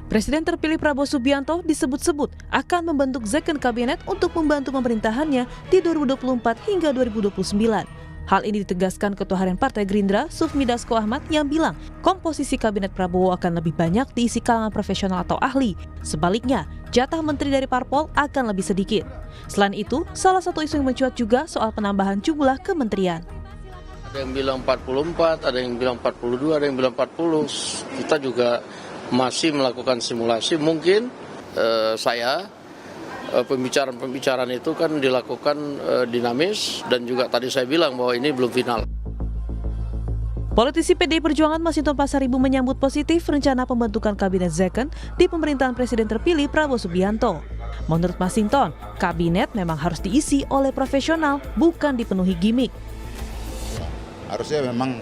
Presiden terpilih Prabowo Subianto disebut-sebut akan membentuk Second Kabinet untuk membantu pemerintahannya di 2024 hingga 2029. Hal ini ditegaskan Ketua Harian Partai Gerindra, Sufmi Dasko Ahmad, yang bilang komposisi Kabinet Prabowo akan lebih banyak diisi kalangan profesional atau ahli. Sebaliknya, jatah menteri dari parpol akan lebih sedikit. Selain itu, salah satu isu yang mencuat juga soal penambahan jumlah kementerian. Ada yang bilang 44, ada yang bilang 42, ada yang bilang 40. Kita juga masih melakukan simulasi. Mungkin pembicaraan itu kan dilakukan dinamis, dan juga tadi saya bilang bahwa ini belum final. Politisi PDI Perjuangan Masinton Pasaribu menyambut positif rencana pembentukan Kabinet Second di pemerintahan Presiden terpilih Prabowo Subianto. Menurut Masinton, kabinet memang harus diisi oleh profesional, bukan dipenuhi gimmick. Harusnya memang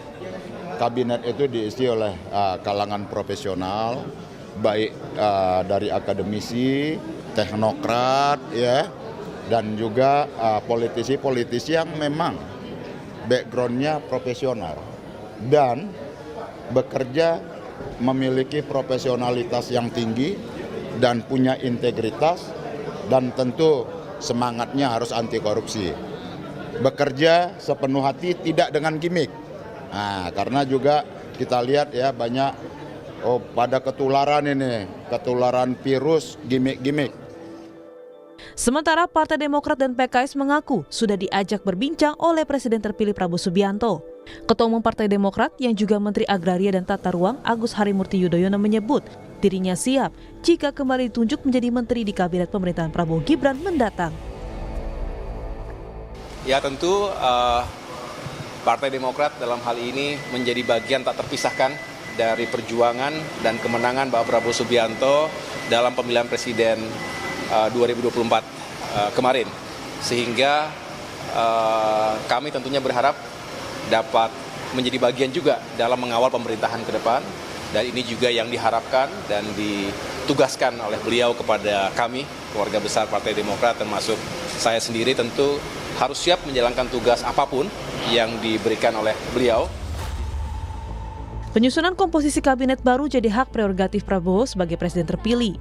kabinet itu diisi oleh kalangan profesional, baik dari akademisi, teknokrat, ya, dan juga politisi-politisi yang memang backgroundnya profesional dan bekerja memiliki profesionalitas yang tinggi dan punya integritas, dan tentu semangatnya harus anti korupsi. Bekerja sepenuh hati, tidak dengan gimmick. Nah, karena juga kita lihat ya banyak pada ketularan virus gimmick. Sementara Partai Demokrat dan PKS mengaku sudah diajak berbincang oleh Presiden terpilih Prabowo Subianto. Ketua Umum Partai Demokrat yang juga Menteri Agraria dan Tata Ruang Agus Harimurti Yudhoyono menyebut dirinya siap jika kembali ditunjuk menjadi menteri di kabinet pemerintahan Prabowo Gibran mendatang. Ya tentu Partai Demokrat dalam hal ini menjadi bagian tak terpisahkan dari perjuangan dan kemenangan Pak Prabowo Subianto dalam pemilihan presiden 2024 kemarin. Sehingga kami tentunya berharap dapat menjadi bagian juga dalam mengawal pemerintahan ke depan. Dan ini juga yang diharapkan dan ditugaskan oleh beliau kepada kami, keluarga besar Partai Demokrat, termasuk saya sendiri tentu harus siap menjalankan tugas apapun yang diberikan oleh beliau. Penyusunan komposisi kabinet baru jadi hak prerogatif Prabowo sebagai presiden terpilih.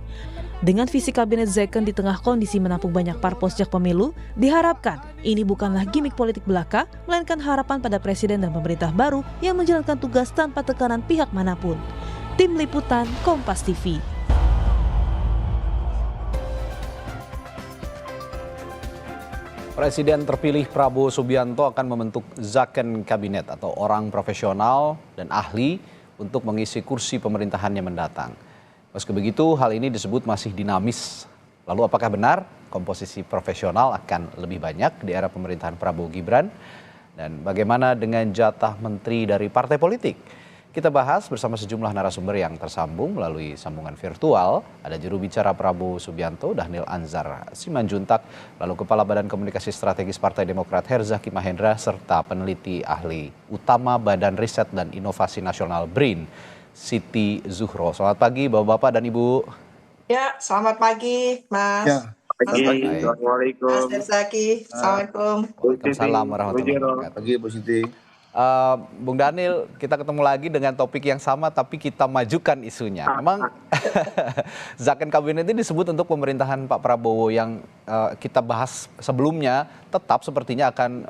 Dengan visi kabinet Second di tengah kondisi menampung banyak parpol sejak pemilu, diharapkan ini bukanlah gimmick politik belaka, melainkan harapan pada presiden dan pemerintah baru yang menjalankan tugas tanpa tekanan pihak manapun. Tim Liputan Kompas TV. Presiden terpilih Prabowo Subianto akan membentuk Second Kabinet atau orang profesional dan ahli untuk mengisi kursi pemerintahannya mendatang. Meski begitu, hal ini disebut masih dinamis. Lalu apakah benar komposisi profesional akan lebih banyak di era pemerintahan Prabowo Gibran? Dan bagaimana dengan jatah menteri dari partai politik? Kita bahas bersama sejumlah narasumber yang tersambung melalui sambungan virtual. Ada juru bicara Prabowo Subianto, Dhanil Anzar Simanjuntak, lalu Kepala Badan Komunikasi Strategis Partai Demokrat Herzaki Mahendra, serta peneliti ahli utama Badan Riset dan Inovasi Nasional BRIN, Siti Zuhro. Selamat pagi Bapak-Bapak dan Ibu. Ya, selamat pagi Mas. Ya, Pagi, Assalamualaikum. Mas Herzaki, Assalamualaikum. Waalaikumsalam warahmatullahi wabarakatuh. pagi Bu Siti. Bung Dhanil, kita ketemu lagi dengan topik yang sama tapi kita majukan isunya. Memang Second Kabinet ini disebut untuk pemerintahan Pak Prabowo yang kita bahas sebelumnya tetap sepertinya akan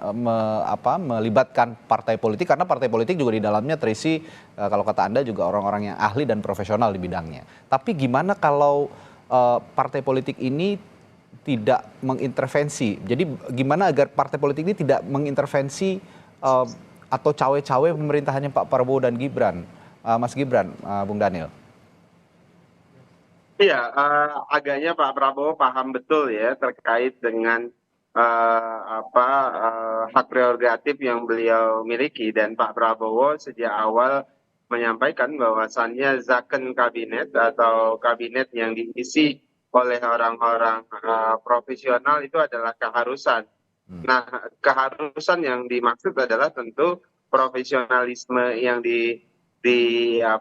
melibatkan partai politik, karena partai politik juga di dalamnya terisi kalau kata Anda juga orang-orang yang ahli dan profesional di bidangnya. Tapi gimana kalau partai politik ini tidak mengintervensi? Jadi gimana agar partai politik ini tidak mengintervensi atau cawe-cawe pemerintahannya Pak Prabowo dan Gibran, Mas Gibran, Bung Dhanil? Iya, agaknya Pak Prabowo paham betul ya terkait dengan hak prerogatif yang beliau miliki, dan Pak Prabowo sejak awal menyampaikan bahwasannya Second Kabinet atau kabinet yang diisi oleh orang-orang profesional itu adalah keharusan. Nah, keharusan yang dimaksud adalah tentu profesionalisme yang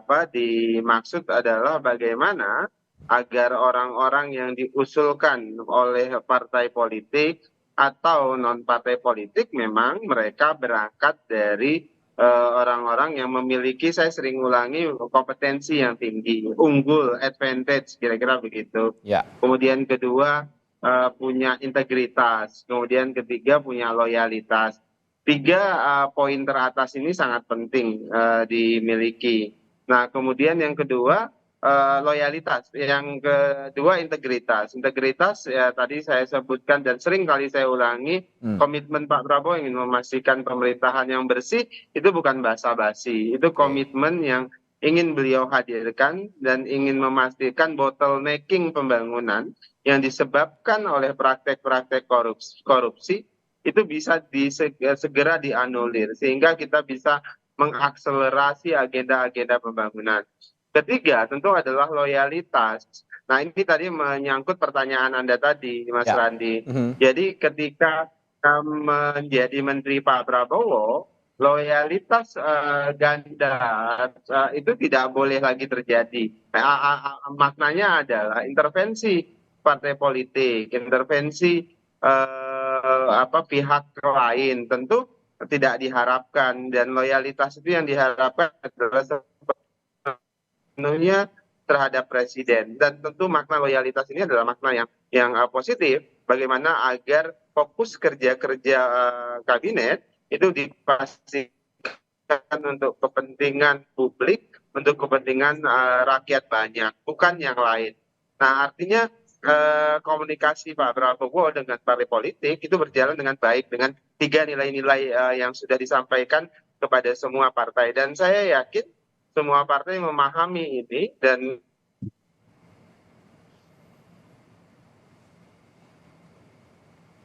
dimaksud adalah bagaimana agar orang-orang yang diusulkan oleh partai politik atau non partai politik memang mereka berangkat dari orang-orang yang memiliki, saya sering ulangi, kompetensi yang tinggi, unggul, advantage, kira-kira begitu. Ya. Kemudian kedua, punya integritas. Kemudian ketiga, punya loyalitas. Tiga poin teratas ini sangat penting dimiliki. Nah, kemudian yang kedua, loyalitas. Yang kedua, integritas. Integritas ya tadi saya sebutkan dan sering kali saya ulangi, komitmen Pak Prabowo ingin memastikan pemerintahan yang bersih itu bukan basa-basi. Itu komitmen yang ingin beliau hadirkan dan ingin memastikan bottlenecking pembangunan yang disebabkan oleh praktek-praktek korupsi itu bisa segera dianulir sehingga kita bisa mengakselerasi agenda-agenda pembangunan. Ketiga tentu adalah loyalitas. Nah, ini tadi menyangkut pertanyaan Anda tadi, Mas Randi. Jadi ketika menjadi menteri Pak Prabowo, loyalitas ganda itu tidak boleh lagi terjadi. Maknanya adalah intervensi partai politik, intervensi pihak lain tentu tidak diharapkan, dan loyalitas itu yang diharapkan adalah sepenuhnya terhadap presiden. Dan tentu makna loyalitas ini adalah makna yang positif, bagaimana agar fokus kerja-kerja kabinet itu dipastikan untuk kepentingan publik, untuk kepentingan rakyat banyak, bukan yang lain. Nah, artinya komunikasi Pak Prabowo dengan partai politik itu berjalan dengan baik, dengan tiga nilai-nilai yang sudah disampaikan kepada semua partai. Dan saya yakin semua partai memahami ini. Dan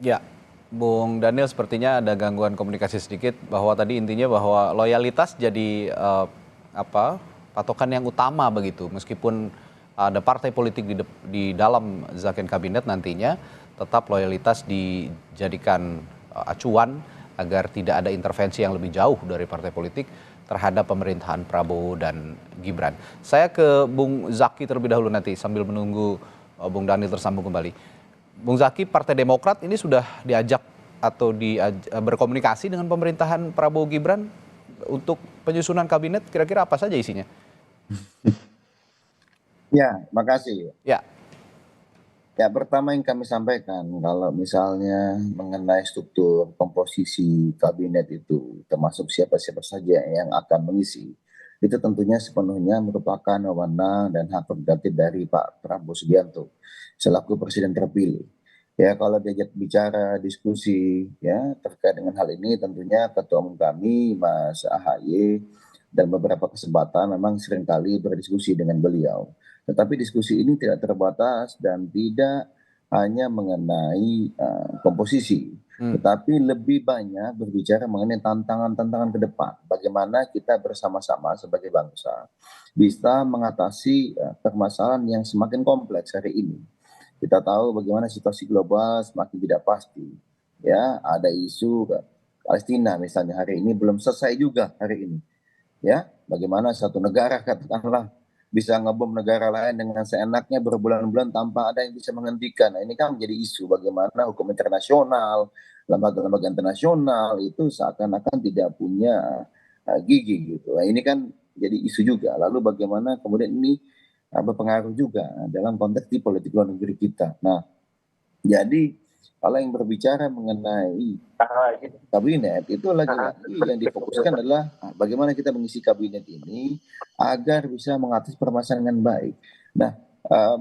Ya, Bung Daniel, sepertinya ada gangguan komunikasi sedikit, bahwa tadi intinya bahwa loyalitas jadi patokan yang utama begitu, meskipun ada partai politik di dalam Zakon Kabinet, nantinya tetap loyalitas dijadikan acuan agar tidak ada intervensi yang lebih jauh dari partai politik terhadap pemerintahan Prabowo dan Gibran. Saya ke Bung Zaki terlebih dahulu nanti sambil menunggu Bung Daniel tersambung kembali. Bung Zaki, Partai Demokrat ini sudah diajak atau berkomunikasi dengan pemerintahan Prabowo Gibran untuk penyusunan kabinet, kira-kira apa saja isinya? Ya, makasih. Ya. Ya, pertama yang kami sampaikan, kalau misalnya mengenai struktur komposisi kabinet itu, termasuk siapa-siapa saja yang akan mengisi, itu tentunya sepenuhnya merupakan wewenang dan hak prerogatif dari Pak Prabowo Subianto selaku presiden terpilih. Ya, kalau diajak bicara, diskusi ya terkait dengan hal ini, tentunya Ketua Umum kami Mas AHY dan beberapa kesempatan memang seringkali berdiskusi dengan beliau. Tetapi diskusi ini tidak terbatas dan tidak hanya mengenai komposisi, tetapi lebih banyak berbicara mengenai tantangan-tantangan ke depan. Bagaimana kita bersama-sama sebagai bangsa bisa mengatasi permasalahan yang semakin kompleks hari ini. Kita tahu bagaimana situasi global semakin tidak pasti. Ya, ada isu Palestina misalnya hari ini belum selesai juga hari ini. Ya, bagaimana satu negara katakanlah bisa ngebom negara lain dengan seenaknya berbulan-bulan tanpa ada yang bisa menghentikan. Nah, ini kan menjadi isu bagaimana hukum internasional, lembaga-lembaga internasional itu seakan-akan tidak punya gigi gitu. Nah, ini kan jadi isu juga. Lalu bagaimana kemudian ini berpengaruh juga dalam konteks di politik luar negeri kita. Nah, jadi kalau yang berbicara mengenai kabinet itu lagi-lagi yang difokuskan adalah bagaimana kita mengisi kabinet ini agar bisa mengatasi permasalahan dengan baik. Nah,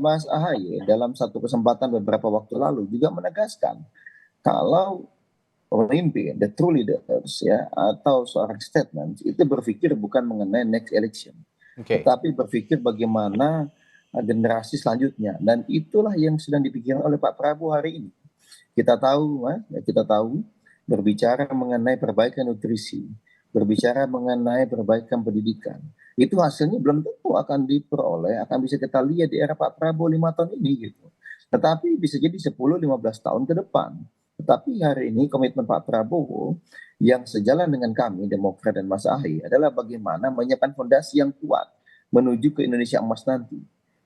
Mas AHY dalam satu kesempatan beberapa waktu lalu juga menegaskan kalau pemimpin, the true leaders ya atau seorang statement itu berpikir bukan mengenai next election, tetapi berpikir bagaimana generasi selanjutnya, dan itulah yang sedang dipikirkan oleh Pak Prabowo hari ini. Kita tahu berbicara mengenai perbaikan nutrisi, berbicara mengenai perbaikan pendidikan, itu hasilnya belum tentu akan diperoleh, akan bisa kita lihat di era Pak Prabowo 5 tahun ini gitu. Tetapi bisa jadi 10-15 tahun ke depan. Tetapi hari ini komitmen Pak Prabowo yang sejalan dengan kami, Demokrat dan Mas AHY, adalah bagaimana menyiapkan fondasi yang kuat menuju ke Indonesia emas nanti.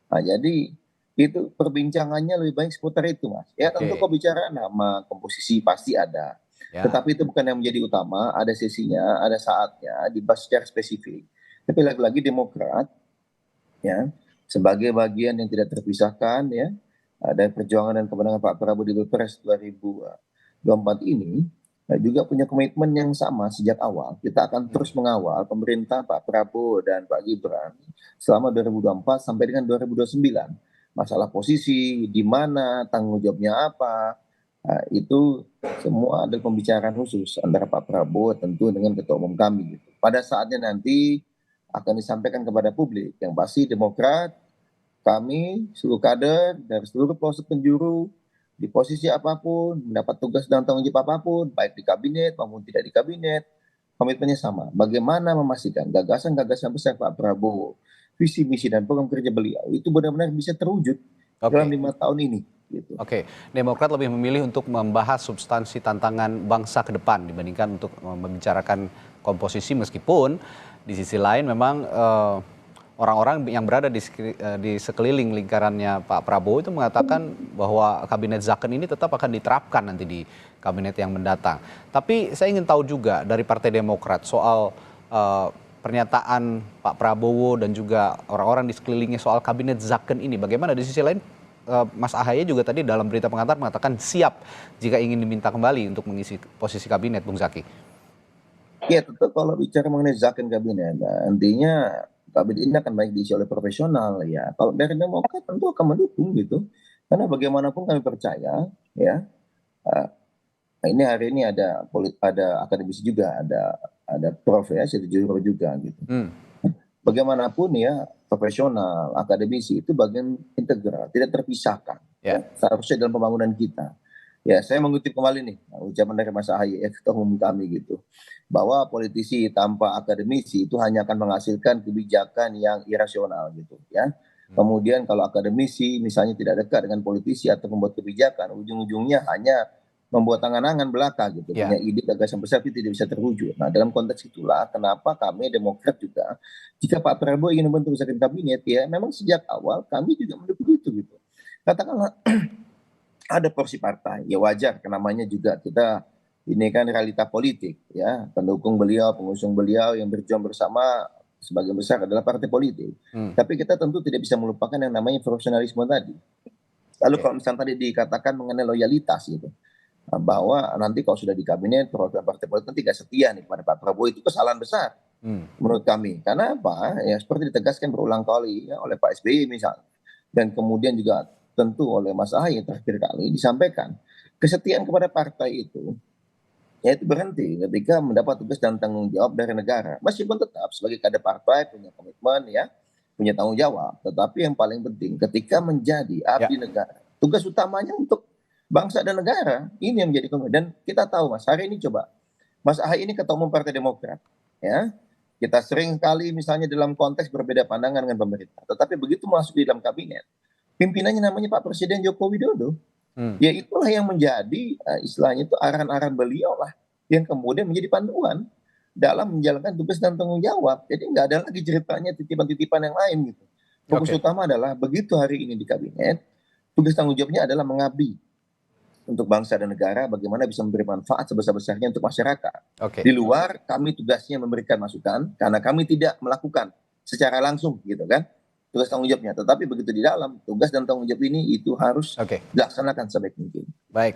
Nah, jadi itu perbincangannya lebih baik seputar itu, Mas. Ya tentu kok bicara nama komposisi pasti ada. Ya. Tetapi itu bukan yang menjadi utama, ada sesinya, ada saatnya, dibahas secara spesifik. Tapi lagi-lagi Demokrat, ya, sebagai bagian yang tidak terpisahkan, ya, dari perjuangan dan kemenangan Pak Prabowo di Pilpres 2024 ini, juga punya komitmen yang sama sejak awal. Kita akan terus mengawal pemerintah Pak Prabowo dan Pak Gibran selama 2024 sampai dengan 2029. Masalah posisi, di mana, tanggung jawabnya apa, itu semua ada pembicaraan khusus antara Pak Prabowo tentu dengan Ketua Umum kami. Gitu. Pada saatnya nanti akan disampaikan kepada publik. Yang pasti Demokrat, kami, seluruh kader, dari seluruh pelosok penjuru, di posisi apapun, mendapat tugas dan tanggung jawab apapun, baik di kabinet maupun tidak di kabinet, komitmennya sama. Bagaimana memastikan gagasan-gagasan besar Pak Prabowo, visi misi dan program kerja beliau itu benar-benar bisa terwujud dalam 5 tahun ini. Gitu. Oke, Demokrat lebih memilih untuk membahas substansi tantangan bangsa ke depan dibandingkan untuk membicarakan komposisi, meskipun di sisi lain memang orang-orang yang berada di sekeliling lingkarannya Pak Prabowo itu mengatakan bahwa kabinet Zaken ini tetap akan diterapkan nanti di kabinet yang mendatang. Tapi saya ingin tahu juga dari Partai Demokrat soal pernyataan Pak Prabowo dan juga orang-orang di sekelilingnya soal kabinet Zaken ini. Bagaimana di sisi lain Mas Ahaye juga tadi dalam berita pengantar mengatakan siap jika ingin diminta kembali untuk mengisi posisi kabinet, Bung Zaki. Ya, tentu kalau bicara mengenai Zaken kabinet, nantinya kabinet ini akan baik diisi oleh profesional, ya. Kalau dari Demokrat tentu akan mendukung gitu, karena bagaimanapun kami percaya, ya. Ini hari ini ada akademisi juga, ada prof ya, Siti Zuhro juga gitu. Bagaimanapun ya, profesional, akademisi itu bagian integral, tidak terpisahkan. Ya. Seharusnya dalam pembangunan kita. Ya, saya mengutip kembali nih ucapan dari Mas Ahaye, Ketua Umum kami gitu, bahwa politisi tanpa akademisi itu hanya akan menghasilkan kebijakan yang irasional gitu ya. Kemudian kalau akademisi misalnya tidak dekat dengan politisi atau membuat kebijakan, ujung-ujungnya hanya membuat angan-angan belaka gitu, punya ide gagasan besar itu tidak bisa terwujud. Nah, dalam konteks itulah kenapa kami Demokrat juga, jika Pak Prabowo ingin membentuk Zaken kabinet, ya memang sejak awal kami juga mendukung itu gitu. Katakanlah ada porsi partai, ya wajar, namanya juga kita ini kan realita politik, ya pendukung beliau, pengusung beliau yang berjuang bersama sebagian besar adalah partai politik. Tapi kita tentu tidak bisa melupakan yang namanya profesionalisme tadi. Lalu kalau misalnya tadi dikatakan mengenai loyalitas gitu, bahwa nanti kalau sudah di kabinet perwakilan partai politik tidak setia nih kepada Pak Prabowo, itu kesalahan besar menurut kami. Karena apa? Ya seperti ditegaskan berulang kali ya, oleh Pak SBY misalnya, dan kemudian juga tentu oleh Mas Ahaye terakhir kali disampaikan, kesetiaan kepada partai itu ya itu berhenti ketika mendapat tugas dan tanggung jawab dari negara. Meskipun tetap sebagai kader partai punya komitmen ya, punya tanggung jawab, tetapi yang paling penting ketika menjadi abdi negara, tugas utamanya untuk bangsa dan negara, ini yang menjadi komitmen. Dan kita tahu Mas, hari ini coba Mas Ahaye ini Ketua Umum Partai Demokrat ya. Kita sering kali misalnya dalam konteks berbeda pandangan dengan pemerintah, tetapi begitu masuk di dalam kabinet, pimpinannya namanya Pak Presiden Joko Widodo. Ya itulah yang menjadi istilahnya itu arahan-arahan beliau lah yang kemudian menjadi panduan dalam menjalankan tugas dan tanggung jawab. Jadi nggak ada lagi ceritanya titipan-titipan yang lain gitu. Fokus utama adalah begitu hari ini di kabinet, tugas tanggung jawabnya adalah mengabdi untuk bangsa dan negara, bagaimana bisa memberi manfaat sebesar-besarnya untuk masyarakat. Di luar kami tugasnya memberikan masukan karena kami tidak melakukan secara langsung gitu kan tugas tanggung jawabnya, tetapi begitu di dalam tugas dan tanggung jawab ini itu harus dilaksanakan sebaik mungkin.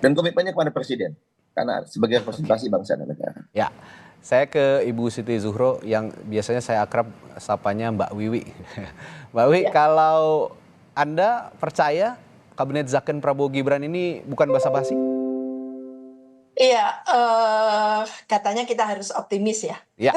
Dan komitmennya kepada Presiden karena sebagai representasi bangsa dan negara. Ya, saya ke Ibu Siti Zuhro yang biasanya saya akrab sapanya Mbak Wiwi. Mbak Wiwi, kalau Anda percaya kabinet Zaken Prabowo Gibran ini bukan basa-basi? Iya, katanya kita harus optimis ya. Ya.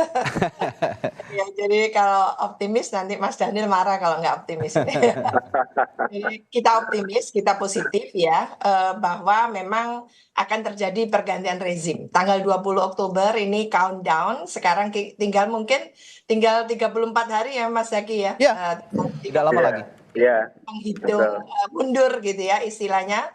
Ya, jadi kalau optimis nanti Mas Daniel marah kalau nggak optimis. Jadi kita optimis, kita positif ya, bahwa memang akan terjadi pergantian rezim. Tanggal 20 Oktober ini countdown, sekarang tinggal 34 hari ya Mas Zaki ya. Ya, tidak lama lagi. Menghitung mundur gitu ya istilahnya.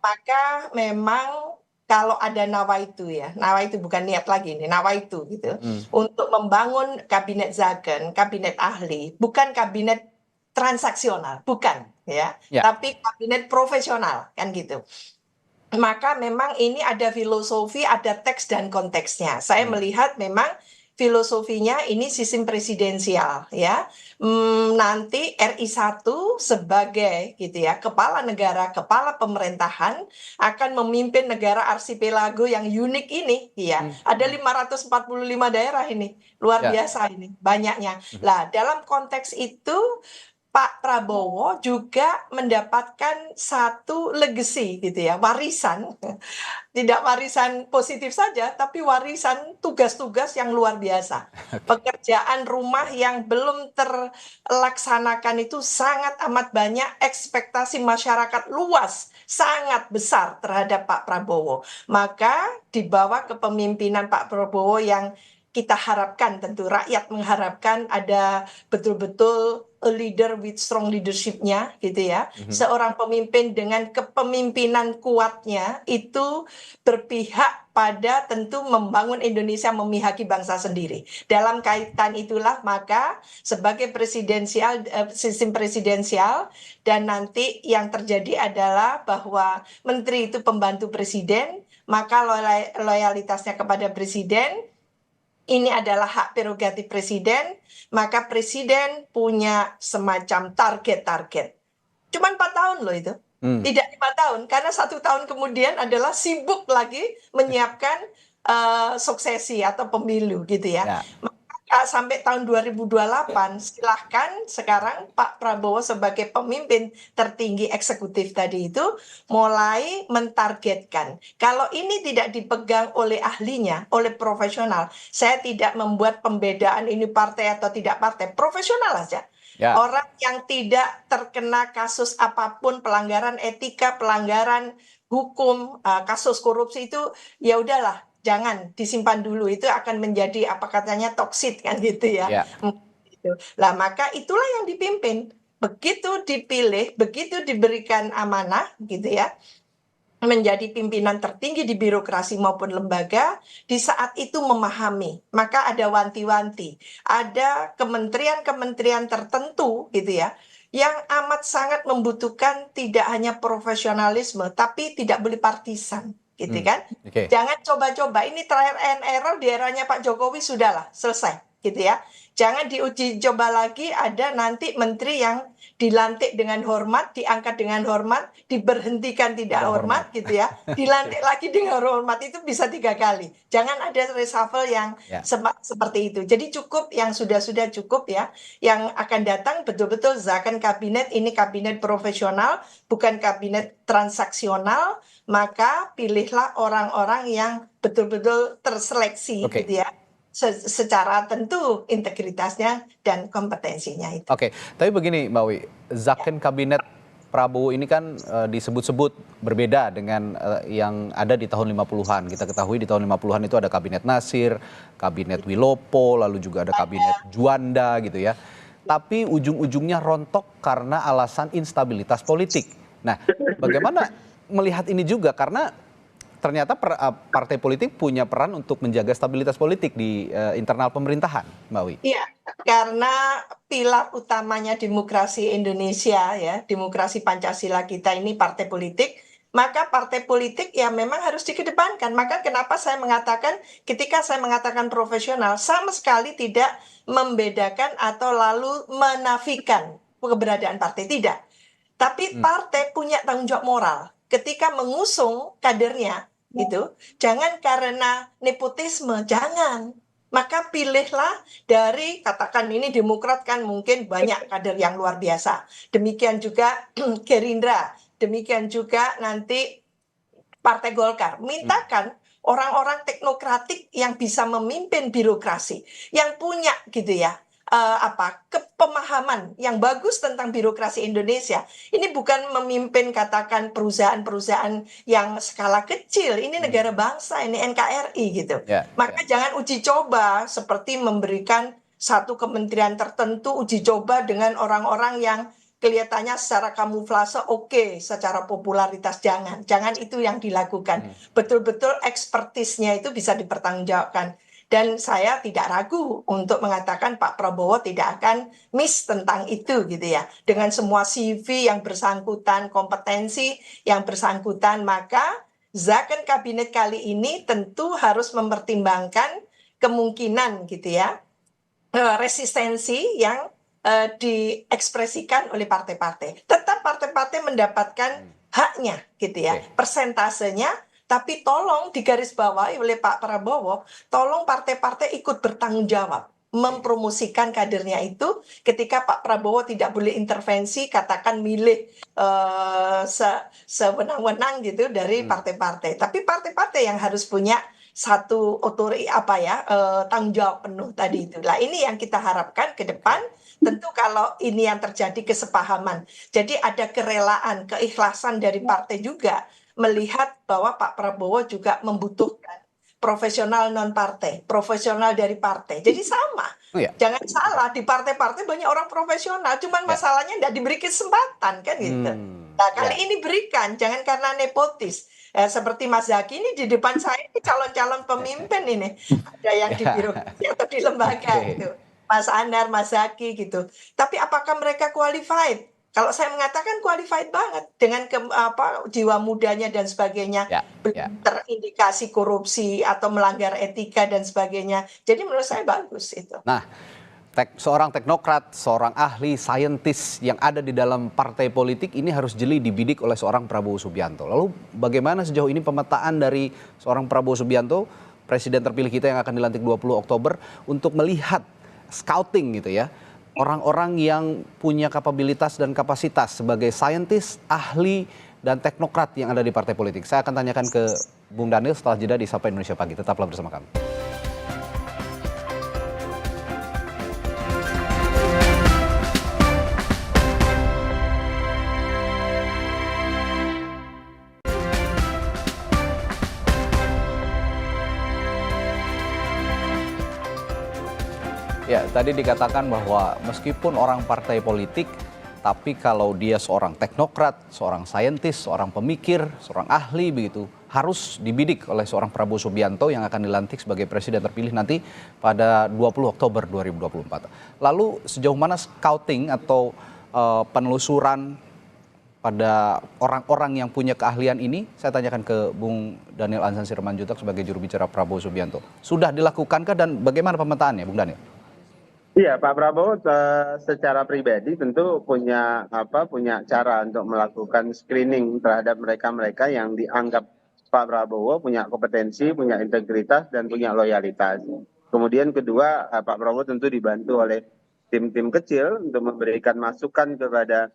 Maka memang kalau ada nawaitu ya, nawaitu bukan niat lagi nih, nawaitu gitu, untuk membangun kabinet Zaken, kabinet ahli, bukan kabinet transaksional, bukan ya, tapi kabinet profesional kan gitu. maka memang ini ada filosofi, ada teks dan konteksnya. Saya melihat memang filosofinya ini sistem presidensial ya. Nanti RI1 sebagai gitu ya, kepala negara, kepala pemerintahan akan memimpin negara arsipelago yang unik ini ya. Ada 545 daerah ini. Luar Ya. biasa ini banyaknya. Lah, dalam konteks itu Pak Prabowo juga mendapatkan satu legacy gitu ya, warisan. Tidak warisan positif saja, tapi warisan tugas-tugas yang luar biasa. Pekerjaan rumah yang belum terlaksanakan itu sangat amat banyak, ekspektasi masyarakat luas, sangat besar terhadap Pak Prabowo. Maka di bawah kepemimpinan Pak Prabowo yang kita harapkan, tentu rakyat mengharapkan ada betul-betul a leader with strong leadership-nya gitu ya. Seorang pemimpin dengan kepemimpinan kuatnya itu berpihak pada tentu membangun Indonesia memihaki bangsa sendiri. Dalam kaitan itulah maka sebagai sistem presidensial dan nanti yang terjadi adalah bahwa menteri itu pembantu presiden, maka loyalitasnya kepada presiden ini adalah hak prerogatif presiden, maka presiden punya semacam target-target. Cuma 4 tahun loh itu. Tidak 5 tahun, karena 1 tahun kemudian adalah sibuk lagi menyiapkan suksesi atau pemilu gitu ya. Maka sampai tahun 2028 silahkan sekarang Pak Prabowo sebagai pemimpin tertinggi eksekutif tadi itu mulai mentargetkan. Kalau ini tidak dipegang oleh ahlinya, oleh profesional, saya tidak membuat pembedaan ini partai atau tidak partai, profesional aja. Ya. Orang yang tidak terkena kasus apapun, pelanggaran etika, pelanggaran hukum, kasus korupsi itu ya udahlah, jangan disimpan dulu, itu akan menjadi apa katanya toksit kan gitu ya. Ya. Lah maka itulah yang dipimpin. Begitu dipilih, begitu diberikan amanah gitu ya, menjadi pimpinan tertinggi di birokrasi maupun lembaga, di saat itu memahami, maka ada wanti-wanti, ada kementerian-kementerian tertentu gitu ya, yang amat sangat membutuhkan tidak hanya profesionalisme, tapi tidak boleh partisan, gitu kan? Oke. Jangan coba-coba, ini trial and error di eranya Pak Jokowi sudahlah, selesai, gitu ya. Jangan diuji coba lagi, ada nanti menteri yang dilantik dengan hormat, diangkat dengan hormat, diberhentikan tidak hormat gitu ya, dilantik lagi dengan hormat, itu bisa 3 kali. Jangan ada reshuffle yang seperti itu. Jadi cukup yang sudah-sudah cukup ya. Yang akan datang betul-betul zakon kabinet, ini kabinet profesional, bukan kabinet transaksional, maka pilihlah orang-orang yang betul-betul terseleksi gitu ya. Secara tentu integritasnya dan kompetensinya itu. Oke, tapi begini Mbak Wi, zakon kabinet Prabowo ini kan disebut-sebut berbeda dengan yang ada di tahun 50-an. Kita ketahui di tahun 50-an itu ada kabinet Nasir, kabinet Wilopo, lalu juga ada kabinet Juanda gitu ya. Tapi ujung-ujungnya rontok karena alasan instabilitas politik. Nah, bagaimana melihat ini juga, karena ternyata partai politik punya peran untuk menjaga stabilitas politik di internal pemerintahan, Mbak Wi. Iya, karena pilar utamanya demokrasi Indonesia ya, demokrasi Pancasila kita ini partai politik, maka partai politik ya memang harus dikedepankan. Maka kenapa saya mengatakan, ketika saya mengatakan profesional, sama sekali tidak membedakan atau lalu menafikan keberadaan partai, tidak. Tapi partai punya tanggung jawab moral ketika mengusung kadernya gitu, jangan karena nepotisme, jangan. Maka pilihlah dari, katakan ini Demokrat kan mungkin banyak kader yang luar biasa. Demikian juga Gerindra, demikian juga nanti Partai Golkar. Mintakan orang-orang teknokratik yang bisa memimpin birokrasi, yang punya gitu ya, kepemahaman yang bagus tentang birokrasi Indonesia. Ini bukan memimpin katakan perusahaan-perusahaan yang skala kecil, ini negara bangsa, ini NKRI gitu. Maka jangan uji coba seperti memberikan satu kementerian tertentu uji coba dengan orang-orang yang kelihatannya secara kamuflase oke, secara popularitas jangan itu yang dilakukan. Betul-betul ekspertisnya itu bisa dipertanggungjawabkan. Dan saya tidak ragu untuk mengatakan Pak Prabowo tidak akan miss tentang itu gitu ya. Dengan semua CV yang bersangkutan, kompetensi yang bersangkutan, maka Zakon kabinet kali ini tentu harus mempertimbangkan kemungkinan gitu ya, resistensi yang diekspresikan oleh partai-partai. Tetap partai-partai mendapatkan haknya gitu ya, Oke. persentasenya, tapi tolong digarisbawahi oleh Pak Prabowo, tolong partai-partai ikut bertanggung jawab mempromosikan kadernya itu ketika Pak Prabowo tidak boleh intervensi, katakan milih sewenang-wenang gitu dari partai-partai. Tapi partai-partai yang harus punya satu tanggung jawab penuh tadi itu. Nah, ini yang kita harapkan ke depan. Tentu kalau ini yang terjadi kesepahaman. Jadi ada kerelaan, keikhlasan dari partai juga melihat bahwa Pak Prabowo juga membutuhkan profesional non partai, profesional dari partai. Jadi sama. Oh ya. Jangan salah, di partai-partai banyak orang profesional, cuman masalahnya tidak diberi kesempatan kan gitu. Nah, kali ini berikan, jangan karena nepotis. Seperti Mas Zaky ini di depan saya ini calon-calon pemimpin ini. Ada yang di birokrasi atau di lembaga gitu. Mas Anar, Mas Zaky gitu. Tapi apakah mereka qualified? Kalau saya mengatakan qualified banget dengan jiwa mudanya dan sebagainya, belum terindikasi korupsi atau melanggar etika dan sebagainya. Jadi menurut saya bagus itu. Nah, seorang teknokrat, seorang ahli, saintis yang ada di dalam partai politik ini harus jeli dibidik oleh seorang Prabowo Subianto. Lalu bagaimana sejauh ini pemetaan dari seorang Prabowo Subianto, presiden terpilih kita yang akan dilantik 20 Oktober, untuk melihat scouting gitu ya, orang-orang yang punya kapabilitas dan kapasitas sebagai saintis, ahli, dan teknokrat yang ada di partai politik. Saya akan tanyakan ke Bung Daniel setelah jeda di Sapa Indonesia Pagi. Tetaplah bersama kami. Ya, tadi dikatakan bahwa meskipun orang partai politik, tapi kalau dia seorang teknokrat, seorang saintis, seorang pemikir, seorang ahli begitu, harus dibidik oleh seorang Prabowo Subianto yang akan dilantik sebagai presiden terpilih nanti pada 20 Oktober 2024. Lalu sejauh mana scouting atau penelusuran pada orang-orang yang punya keahlian ini? Saya tanyakan ke Bung Daniel Anzan Siremanjuntak sebagai juru bicara Prabowo Subianto. Sudah dilakukankah dan bagaimana pemetaannya, Bung Daniel? Iya, Pak Prabowo secara pribadi tentu punya cara untuk melakukan screening terhadap mereka-mereka yang dianggap Pak Prabowo punya kompetensi, punya integritas, dan punya loyalitas. Kemudian kedua, Pak Prabowo tentu dibantu oleh tim-tim kecil untuk memberikan masukan kepada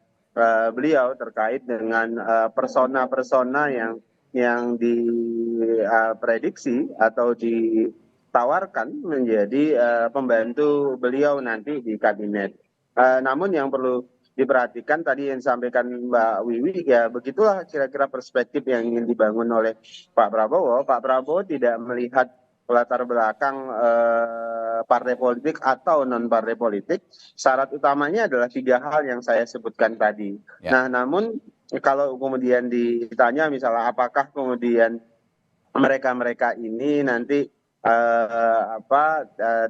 beliau terkait dengan persona-persona yang diprediksi atau ditawarkan menjadi pembantu beliau nanti di kabinet. Namun yang perlu diperhatikan tadi yang disampaikan Mbak Wiwi, ya begitulah kira-kira perspektif yang ingin dibangun oleh Pak Prabowo. Pak Prabowo tidak melihat latar belakang partai politik atau non partai politik. Syarat utamanya adalah 3 hal yang saya sebutkan tadi. Nah, namun kalau kemudian ditanya misalnya apakah kemudian mereka-mereka ini nanti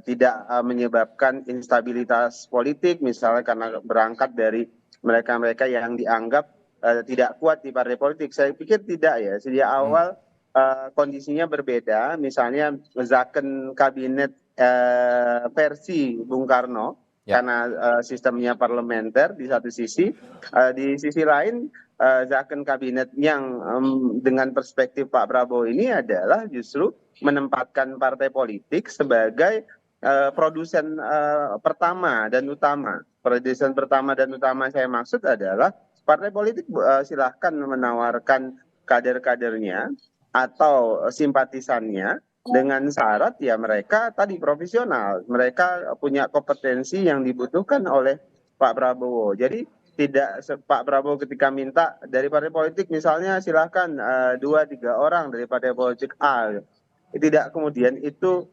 tidak menyebabkan instabilitas politik, misalnya karena berangkat dari mereka-mereka yang dianggap tidak kuat di partai politik. Saya pikir tidak ya. Sejak awal kondisinya berbeda. Misalnya zakon kabinet versi Bung Karno, karena sistemnya parlementer di satu sisi, di sisi lain zakon kabinet yang dengan perspektif Pak Prabowo ini adalah justru menempatkan partai politik sebagai produsen pertama dan utama. Produsen pertama dan utama saya maksud adalah partai politik silahkan menawarkan kader-kadernya atau simpatisannya dengan syarat ya mereka tadi profesional, mereka punya kompetensi yang dibutuhkan oleh Pak Prabowo. Jadi tidak Pak Prabowo ketika minta dari partai politik misalnya silahkan 2-3 orang dari partai politik A, tidak kemudian itu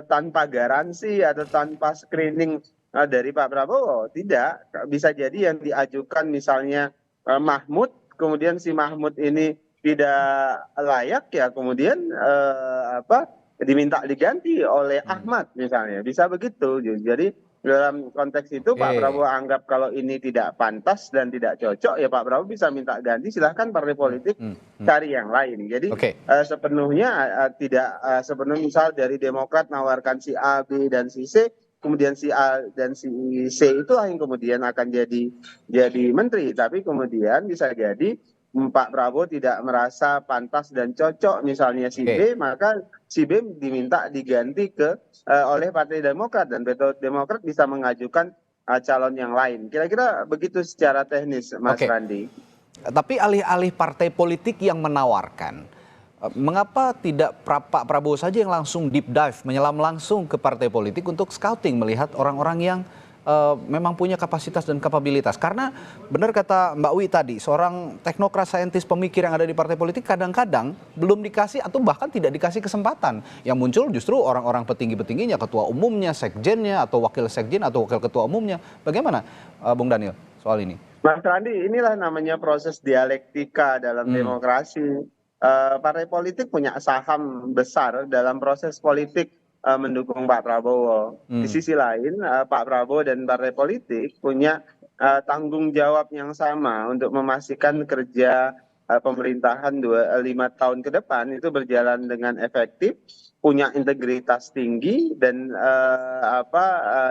tanpa garansi atau tanpa screening dari Pak Prabowo. Tidak, bisa jadi yang diajukan misalnya Mahmud, kemudian si Mahmud ini tidak layak ya kemudian diminta diganti oleh Ahmad misalnya, bisa begitu. Jadi Dalam konteks itu Pak Oke. Prabowo anggap kalau ini tidak pantas dan tidak cocok, ya Pak Prabowo bisa minta ganti, silahkan partai politik cari yang lain. Jadi Oke. sepenuhnya tidak sepenuhnya misal dari Demokrat nawarkan si A, B, dan si C, kemudian si A dan si C itulah yang kemudian akan jadi menteri. Tapi kemudian bisa jadi Pak Prabowo tidak merasa pantas dan cocok misalnya si Oke. B, maka si B diminta diganti oleh Partai Demokrat, dan Partai Demokrat bisa mengajukan calon yang lain. Kira-kira begitu secara teknis, Mas Oke. Randi. Tapi alih-alih partai politik yang menawarkan, mengapa tidak Pak Prabowo saja yang langsung deep dive, menyelam langsung ke partai politik untuk scouting, melihat orang-orang yang memang punya kapasitas dan kapabilitas? Karena benar kata Mbak Wi tadi, seorang teknokrat saintis pemikir yang ada di partai politik kadang-kadang belum dikasih atau bahkan tidak dikasih kesempatan. Yang muncul justru orang-orang petinggi-petingginya, ketua umumnya, sekjennya, atau wakil sekjen atau wakil ketua umumnya. Bagaimana Bung Daniel soal ini? Mas Randi, inilah namanya proses dialektika dalam demokrasi. Partai politik punya saham besar dalam proses politik mendukung Pak Prabowo. Di sisi lain, Pak Prabowo dan partai politik punya tanggung jawab yang sama untuk memastikan kerja pemerintahan 5 tahun ke depan itu berjalan dengan efektif, punya integritas tinggi, dan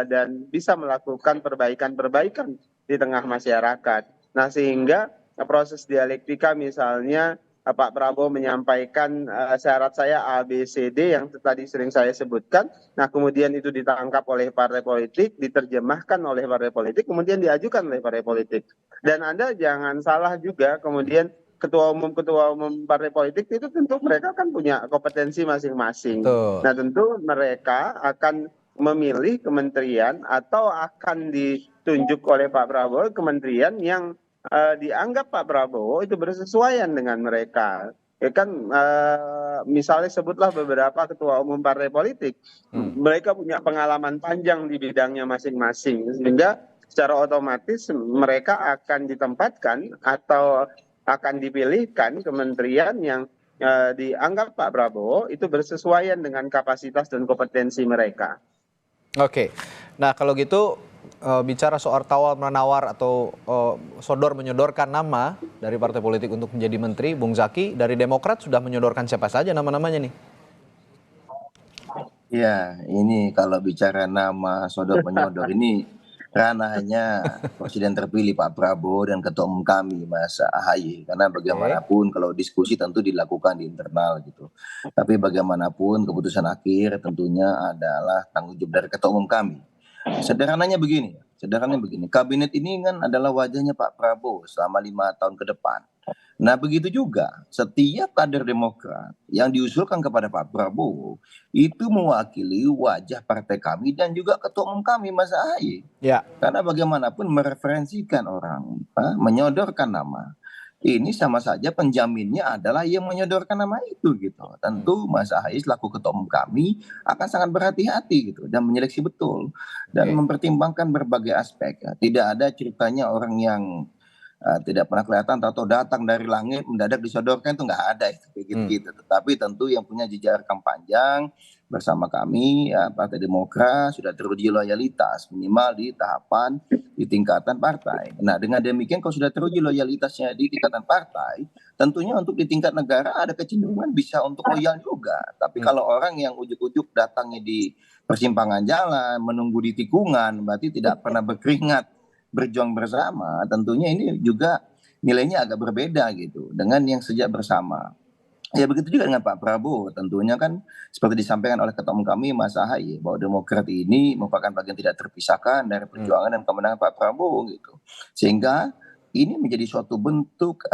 dan bisa melakukan perbaikan-perbaikan di tengah masyarakat. Nah, sehingga proses dialektika misalnya Pak Prabowo menyampaikan syarat saya A, B, C, D yang tadi sering saya sebutkan. Nah, kemudian itu ditangkap oleh partai politik, diterjemahkan oleh partai politik, kemudian diajukan oleh partai politik. Dan Anda jangan salah juga, kemudian ketua umum partai politik itu tentu mereka kan punya kompetensi masing-masing. Betul. Nah, tentu mereka akan memilih kementerian atau akan ditunjuk oleh Pak Prabowo kementerian yang dianggap Pak Prabowo itu bersesuaian dengan mereka. Ya kan, misalnya sebutlah beberapa ketua umum partai politik, mereka punya pengalaman panjang di bidangnya masing-masing, sehingga secara otomatis mereka akan ditempatkan atau akan dipilihkan kementerian yang dianggap Pak Prabowo itu bersesuaian dengan kapasitas dan kompetensi mereka. Oke, nah kalau gitu bicara soal tawar menawar atau sodor menyodorkan nama dari partai politik untuk menjadi menteri, Bung Zaki dari Demokrat sudah menyodorkan siapa saja nama-namanya nih? Ya, ini kalau bicara nama sodor menyodor ini ranahnya Presiden terpilih Pak Prabowo dan Ketua Umum kami Mas AHY. Karena bagaimanapun kalau diskusi tentu dilakukan di internal gitu. Tapi bagaimanapun keputusan akhir tentunya adalah tanggung jawab dari Ketua Umum kami. Sederhananya begini, kabinet ini kan adalah wajahnya Pak Prabowo selama 5 tahun ke depan. Nah begitu juga setiap kader Demokrat yang diusulkan kepada Pak Prabowo itu mewakili wajah partai kami dan juga Ketua Umum kami Mas AHY. Ya. Karena bagaimanapun mereferensikan orang, menyodorkan nama, ini sama saja penjaminnya adalah yang menyodorkan nama itu gitu. Tentu Mas AHY selaku Ketua Umum kami akan sangat berhati-hati gitu dan menyeleksi betul dan mempertimbangkan berbagai aspek. Ya. Tidak ada ceritanya orang yang tidak pernah kelihatan atau datang dari langit mendadak disodorkan, itu nggak ada itu kayak gitu-gitu. Tetapi tentu yang punya jejak rekam panjang bersama kami ya, Partai Demokrat sudah teruji loyalitas minimal di tahapan di tingkatan partai. Nah dengan demikian kalau sudah teruji loyalitasnya di tingkatan partai, tentunya untuk di tingkat negara ada kecenderungan bisa untuk loyal juga. Tapi kalau orang yang ujuk-ujuk datangnya di persimpangan jalan, menunggu di tikungan, berarti tidak pernah berkeringat berjuang bersama, tentunya ini juga nilainya agak berbeda gitu dengan yang sejak bersama. Ya begitu juga dengan Pak Prabowo, tentunya kan seperti disampaikan oleh Ketua Umum kami Mas AHY bahwa Demokrat ini merupakan bagian tidak terpisahkan dari perjuangan dan kemenangan Pak Prabowo gitu. Sehingga ini menjadi suatu bentuk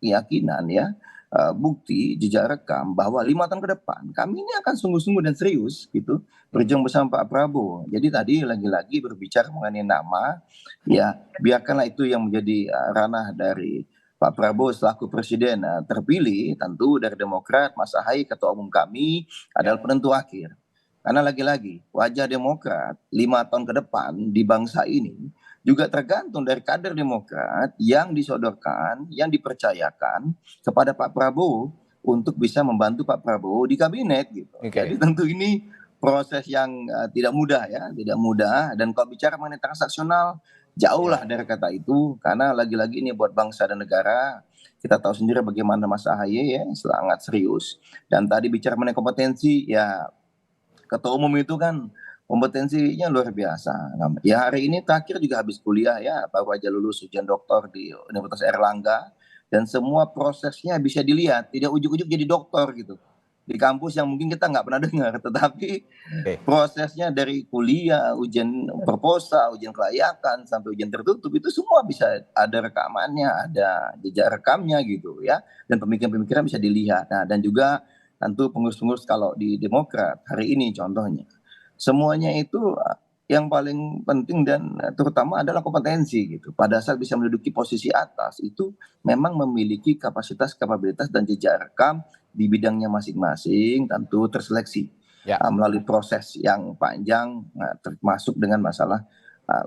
keyakinan ya, bukti jejak rekam bahwa 5 tahun ke depan kami ini akan sungguh-sungguh dan serius gitu berjuang bersama Pak Prabowo. Jadi tadi lagi-lagi berbicara mengenai nama, ya biarkanlah itu yang menjadi ranah dari Pak Prabowo selaku presiden terpilih, tentu dari Demokrat Mas AHY Ketua Umum kami adalah penentu akhir. Karena lagi-lagi wajah Demokrat 5 tahun ke depan di bangsa ini juga tergantung dari kader Demokrat yang disodorkan, yang dipercayakan kepada Pak Prabowo untuk bisa membantu Pak Prabowo di kabinet gitu. Jadi tentu ini proses yang tidak mudah ya, tidak mudah. Dan kalau bicara mengenai transaksional, jauhlah dari kata itu, karena lagi-lagi ini buat bangsa dan negara. Kita tahu sendiri bagaimana Mas AHY ya, sangat serius. Dan tadi bicara mengenai kompetensi, ya ketua umum itu kan kompetensinya luar biasa. Ya hari ini terakhir juga habis kuliah ya, baru aja lulus ujian doktor di Universitas Airlangga. Dan semua prosesnya bisa dilihat, tidak ujuk-ujuk jadi doktor gitu. Di kampus yang mungkin kita nggak pernah dengar, tetapi prosesnya dari kuliah, ujian proposal, ujian kelayakan, sampai ujian tertutup, itu semua bisa ada rekamannya, ada jejak rekamnya gitu ya. Dan pemikiran-pemikiran bisa dilihat. Nah, dan juga tentu pengurus-pengurus kalau di Demokrat hari ini contohnya, semuanya itu yang paling penting dan terutama adalah kompetensi gitu. Pada saat bisa menduduki posisi atas itu memang memiliki kapasitas, kapabilitas dan jejak rekam di bidangnya masing-masing, tentu terseleksi melalui proses yang panjang, termasuk dengan masalah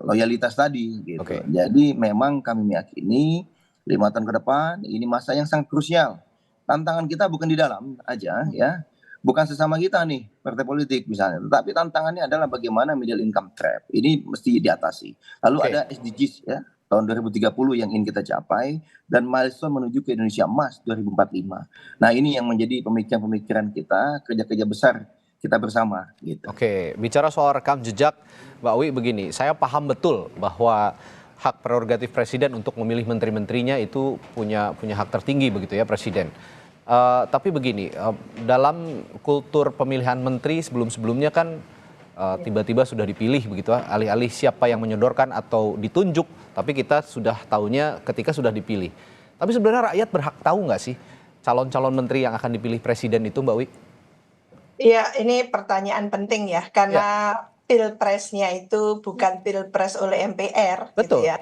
loyalitas tadi gitu. Jadi memang kami meyakini 5 tahun ke depan ini masa yang sangat krusial. Tantangan kita bukan di dalam aja ya, bukan sesama kita nih partai politik misalnya, tetapi tantangannya adalah bagaimana middle income trap ini mesti diatasi. Lalu ada SDGs ya tahun 2030 yang ingin kita capai, dan milestone menuju ke Indonesia Emas 2045. Nah ini yang menjadi pemikiran-pemikiran kita, kerja-kerja besar kita bersama gitu. Oke, bicara soal rekam jejak, Mbak Wi begini, saya paham betul bahwa hak prerogatif presiden untuk memilih menteri-menterinya itu punya hak tertinggi begitu ya presiden. Tapi begini, dalam kultur pemilihan menteri sebelum-sebelumnya kan tiba-tiba sudah dipilih begitu, alih-alih siapa yang menyodorkan atau ditunjuk, tapi kita sudah tahunya ketika sudah dipilih. Tapi sebenarnya rakyat berhak tahu nggak sih calon-calon menteri yang akan dipilih presiden itu, Mbak Wi? Iya, ini pertanyaan penting ya, karena pilpresnya itu bukan pilpres oleh MPR, gitu ya.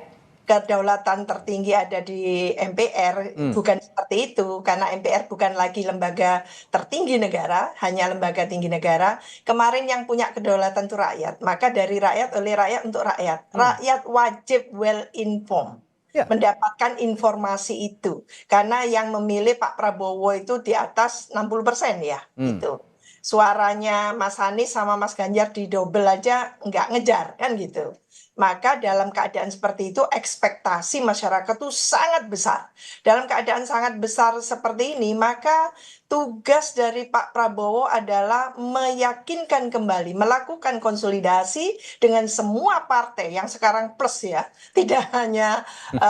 Kedaulatan tertinggi ada di MPR, bukan seperti itu, karena MPR bukan lagi lembaga tertinggi negara, hanya lembaga tinggi negara. Kemarin yang punya kedaulatan itu rakyat, maka dari rakyat, oleh rakyat, untuk rakyat. Rakyat wajib well informed, mendapatkan informasi itu, karena yang memilih Pak Prabowo itu di atas 60% ya, gitu. Suaranya Mas Anies sama Mas Ganjar didobel aja nggak ngejar kan gitu. Maka dalam keadaan seperti itu ekspektasi masyarakat itu sangat besar. Dalam keadaan sangat besar seperti ini, maka tugas dari Pak Prabowo adalah meyakinkan kembali, melakukan konsolidasi dengan semua partai yang sekarang plus ya. Tidak hanya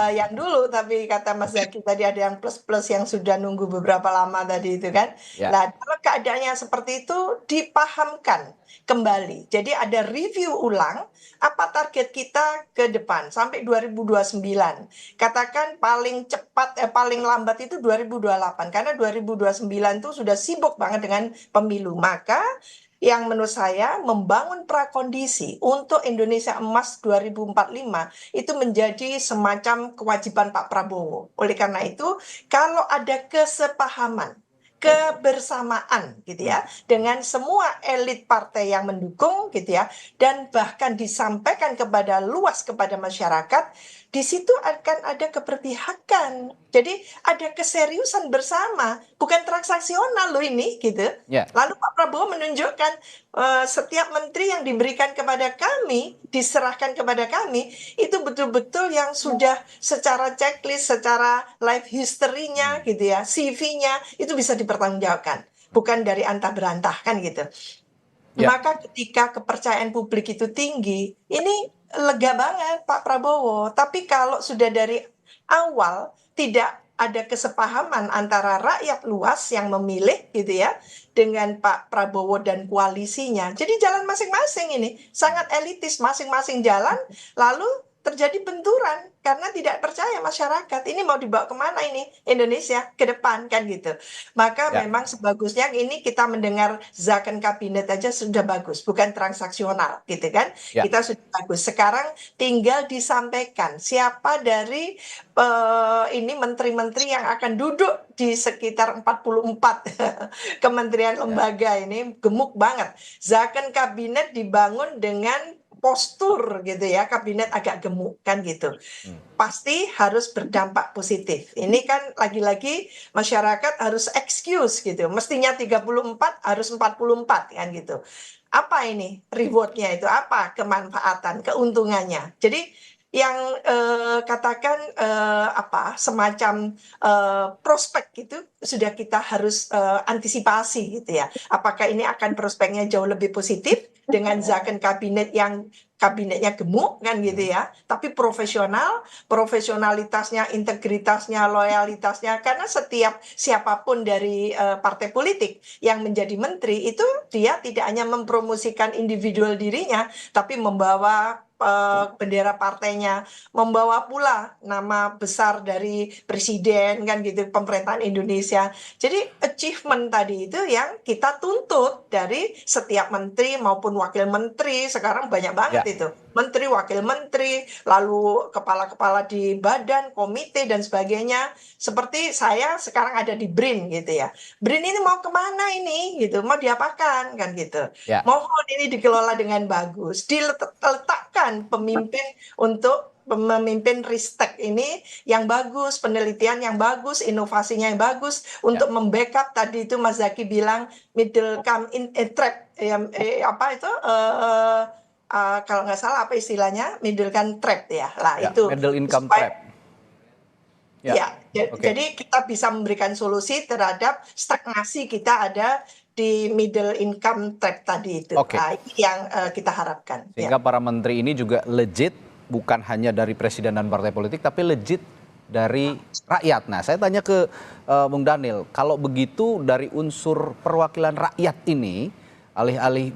yang dulu, tapi kata Mas Zaky tadi ada yang plus-plus yang sudah nunggu beberapa lama tadi itu kan. Nah, kalau keadaannya seperti itu dipahamkan kembali. Jadi ada review ulang apa target kita ke depan sampai 2029. Katakan paling cepat paling lambat itu 2028, karena 2029 itu sudah sibuk banget dengan pemilu. Maka yang menurut saya membangun prakondisi untuk Indonesia Emas 2045 itu menjadi semacam kewajiban Pak Prabowo. Oleh karena itu, kalau ada kesepahaman, kebersamaan gitu ya, dengan semua elit partai yang mendukung gitu ya, dan bahkan disampaikan kepada luas kepada masyarakat, di situ akan ada keberpihakan. Jadi ada keseriusan bersama, bukan transaksional loh ini gitu. Lalu Pak Prabowo menunjukkan setiap menteri yang diberikan kepada kami, diserahkan kepada kami, itu betul-betul yang sudah secara checklist, secara life history-nya gitu ya, CV-nya itu bisa dipertanggungjawabkan, bukan dari antah berantah kan gitu. Maka ketika kepercayaan publik itu tinggi, ini lega banget Pak Prabowo. Tapi kalau sudah dari awal tidak ada kesepahaman antara rakyat luas yang memilih gitu ya dengan Pak Prabowo dan koalisinya, jadi jalan masing-masing ini sangat elitis, masing-masing jalan, lalu terjadi benturan karena tidak percaya masyarakat. Ini mau dibawa kemana ini Indonesia ke depan kan gitu. Maka memang sebagusnya ini kita mendengar zakon kabinet aja sudah bagus, bukan transaksional gitu kan. Kita sudah bagus. Sekarang tinggal disampaikan siapa dari ini menteri-menteri yang akan duduk di sekitar 44 kementerian lembaga ini. Gemuk banget. Zakon kabinet dibangun dengan postur gitu ya, kabinet agak gemuk kan gitu. Pasti harus berdampak positif. Ini kan lagi-lagi masyarakat harus excuse gitu. Mestinya 34 harus 44 kan gitu. Apa ini rewardnya itu? Apa kemanfaatan, keuntungannya? Jadi yang katakan apa semacam prospek itu sudah kita harus antisipasi gitu ya. Apakah ini akan prospeknya jauh lebih positif dengan zakon kabinet yang kabinetnya gemuk kan gitu ya, tapi profesional, profesionalitasnya, integritasnya, loyalitasnya, karena setiap siapapun dari partai politik yang menjadi menteri itu dia tidak hanya mempromosikan individual dirinya, tapi membawa bendera partainya, membawa pula nama besar dari presiden kan gitu, pemerintahan Indonesia. Jadi achievement tadi itu yang kita tuntut dari setiap menteri maupun wakil menteri. Sekarang banyak banget itu menteri, wakil menteri, lalu kepala-kepala di badan, komite dan sebagainya. Seperti saya sekarang ada di BRIN gitu ya. BRIN ini mau kemana ini gitu, mau diapakan kan gitu. Mohon ini dikelola dengan bagus, diletakkan pemimpin untuk memimpin ristek ini yang bagus, penelitian yang bagus, inovasinya yang bagus untuk membackup tadi itu Mas Zaky bilang middle come in a trap, apa itu kalau nggak salah apa istilahnya middle come trap ya lah itu middle income supaya, trap. Jadi kita bisa memberikan solusi terhadap stagnasi kita ada di middle income trap tadi itu. Nah, ini yang kita harapkan. Sehingga para menteri ini juga legit, bukan hanya dari presiden dan partai politik, tapi legit dari rakyat. Nah, saya tanya ke Bung Daniel, kalau begitu dari unsur perwakilan rakyat ini, alih-alih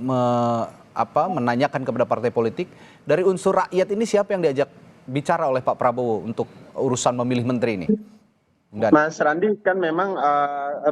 menanyakan kepada partai politik, dari unsur rakyat ini siapa yang diajak bicara oleh Pak Prabowo untuk urusan memilih menteri ini? Mas Randi, kan memang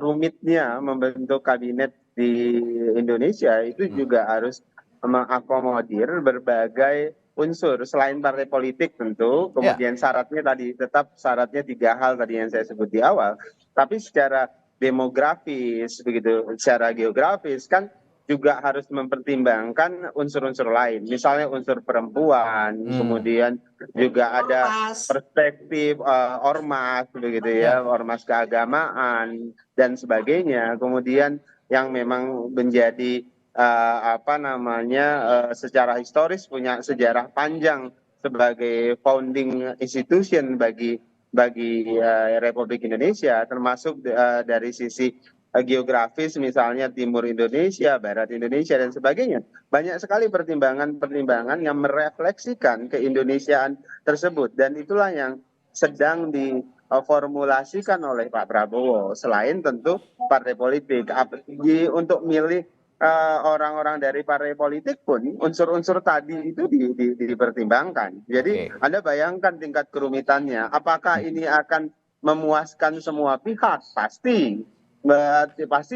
rumitnya membentuk kabinet di Indonesia itu juga harus mengakomodir berbagai unsur selain partai politik tentu, kemudian syaratnya tadi tetap syaratnya 3 hal tadi yang saya sebut di awal, tapi secara demografis begitu, secara geografis kan juga harus mempertimbangkan unsur-unsur lain, misalnya unsur perempuan, kemudian juga ada perspektif ormas begitu ya, ormas keagamaan dan sebagainya, kemudian yang memang menjadi secara historis punya sejarah panjang sebagai founding institution bagi Republik Indonesia, termasuk dari sisi geografis misalnya timur Indonesia, barat Indonesia dan sebagainya. Banyak sekali pertimbangan-pertimbangan yang merefleksikan keindonesiaan tersebut, dan itulah yang sedang diformulasikan oleh Pak Prabowo. Selain tentu partai politik, untuk milih orang-orang dari partai politik pun unsur-unsur tadi itu dipertimbangkan. Jadi Anda bayangkan tingkat kerumitannya. Apakah ini akan memuaskan semua pihak? Pasti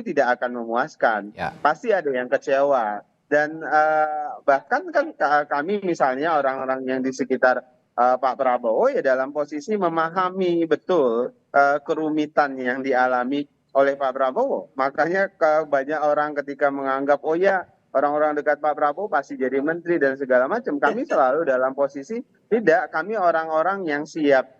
tidak akan memuaskan. Pasti ada yang kecewa. Dan bahkan kan kami misalnya orang-orang yang di sekitar Pak Prabowo ya dalam posisi memahami betul kerumitan yang dialami oleh Pak Prabowo. Makanya banyak orang ketika menganggap oh ya orang-orang dekat Pak Prabowo pasti jadi menteri dan segala macam. Kami selalu dalam posisi tidak, kami orang-orang yang siap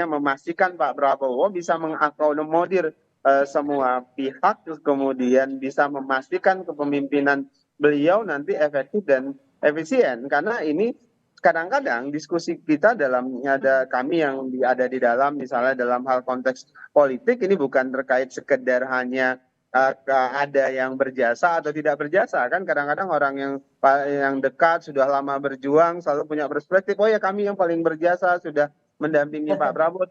memastikan Pak Prabowo bisa mengakomodir semua pihak, kemudian bisa memastikan kepemimpinan beliau nanti efektif dan efisien. Karena ini kadang-kadang diskusi kita kami yang ada di dalam, misalnya dalam hal konteks politik, ini bukan terkait sekedar hanya ada yang berjasa atau tidak berjasa. Kan kadang-kadang orang yang dekat sudah lama berjuang selalu punya perspektif, oh ya kami yang paling berjasa sudah mendampingi Pak Prabowo.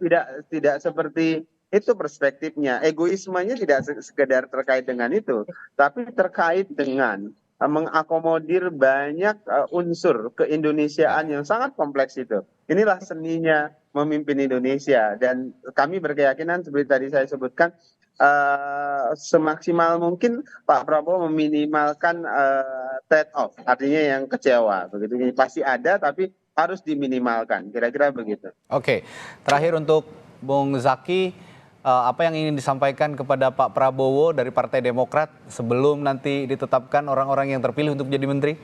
Tidak seperti itu perspektifnya. Egoismenya tidak sekedar terkait dengan itu, tapi terkait dengan mengakomodir banyak unsur keindonesiaan yang sangat kompleks itu. Inilah seninya memimpin Indonesia, dan kami berkeyakinan seperti tadi saya sebutkan, semaksimal mungkin Pak Prabowo meminimalkan trade off, artinya yang kecewa begitu. Ini pasti ada tapi harus diminimalkan, kira-kira begitu. Oke, terakhir untuk Bung Zaky, apa yang ingin disampaikan kepada Pak Prabowo dari Partai Demokrat sebelum nanti ditetapkan orang-orang yang terpilih untuk jadi menteri?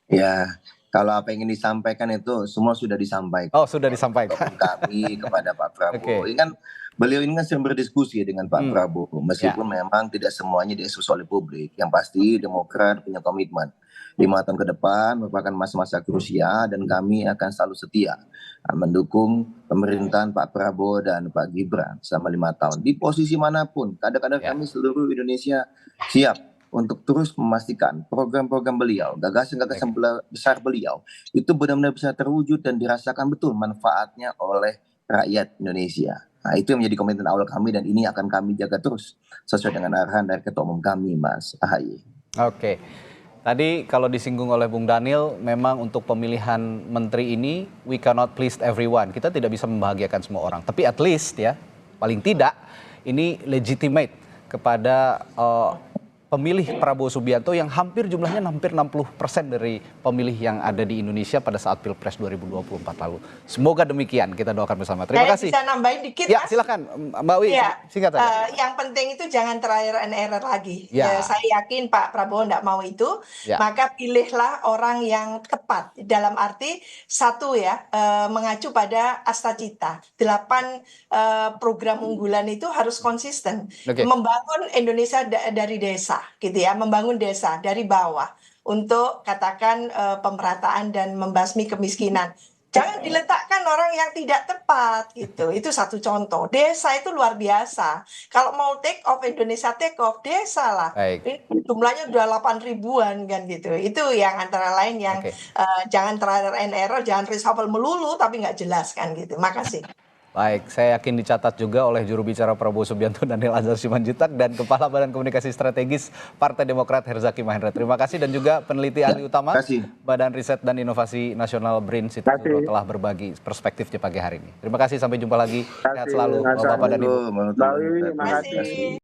Ya, kalau apa yang ingin disampaikan itu semua sudah disampaikan. Oh, sudah disampaikan. Kami kepada Pak Prabowo. Ini kan beliau ini kan sering berdiskusi dengan Pak Prabowo, meskipun memang tidak semuanya diekspos oleh publik. Yang pasti Demokrat punya komitmen 5 tahun ke depan merupakan masa-masa krusial dan kami akan selalu setia mendukung pemerintahan Pak Prabowo dan Pak Gibran selama 5 tahun. Di posisi manapun, kadang-kadang kami seluruh Indonesia siap untuk terus memastikan program-program beliau, gagasan-gagasan besar beliau, itu benar-benar bisa terwujud dan dirasakan betul manfaatnya oleh rakyat Indonesia. Nah, itu yang menjadi komitmen awal kami dan ini akan kami jaga terus sesuai dengan arahan dari Ketua Umum kami, Mas AHY. Oke. Tadi kalau disinggung oleh Bung Daniel, memang untuk pemilihan menteri ini we cannot please everyone. Kita tidak bisa membahagiakan semua orang. Tapi at least ya, paling tidak ini legitimate kepada pemilih Prabowo Subianto yang jumlahnya hampir 60% dari pemilih yang ada di Indonesia pada saat Pilpres 2024 lalu. Semoga demikian, kita doakan bersama. Terima kasih. Bisa nambahin dikit, ya, Mas? silakan Mbak Wi, singkat aja. Yang penting itu jangan trial and error lagi. Ya. Saya yakin Pak Prabowo tidak mau itu, maka pilihlah orang yang tepat. Dalam arti satu ya, mengacu pada Astacita. 8 program unggulan itu harus konsisten. Membangun Indonesia dari desa, gitu ya, membangun desa dari bawah untuk katakan pemerataan dan membasmi kemiskinan. Jangan diletakkan orang yang tidak tepat gitu. Itu satu contoh. Desa itu luar biasa. Kalau mau take off Indonesia take off desa lah. Ini jumlahnya udah 8 ribuan kan gitu. Itu yang antara lain yang jangan trial and error, jangan reshuffle melulu tapi nggak jelas kan gitu. Makasih. Baik, saya yakin dicatat juga oleh juru bicara Prabowo Subianto Daniel Anzar Simanjuntak dan Kepala Badan Komunikasi Strategis Partai Demokrat Herzaki Mahendra. Terima kasih dan juga peneliti ahli utama Badan Riset dan Inovasi Nasional BRIN Siti Zuro telah berbagi perspektifnya pagi hari ini. Terima kasih, sampai jumpa lagi. Sehat selalu Bapak dan Ibu. Terima kasih.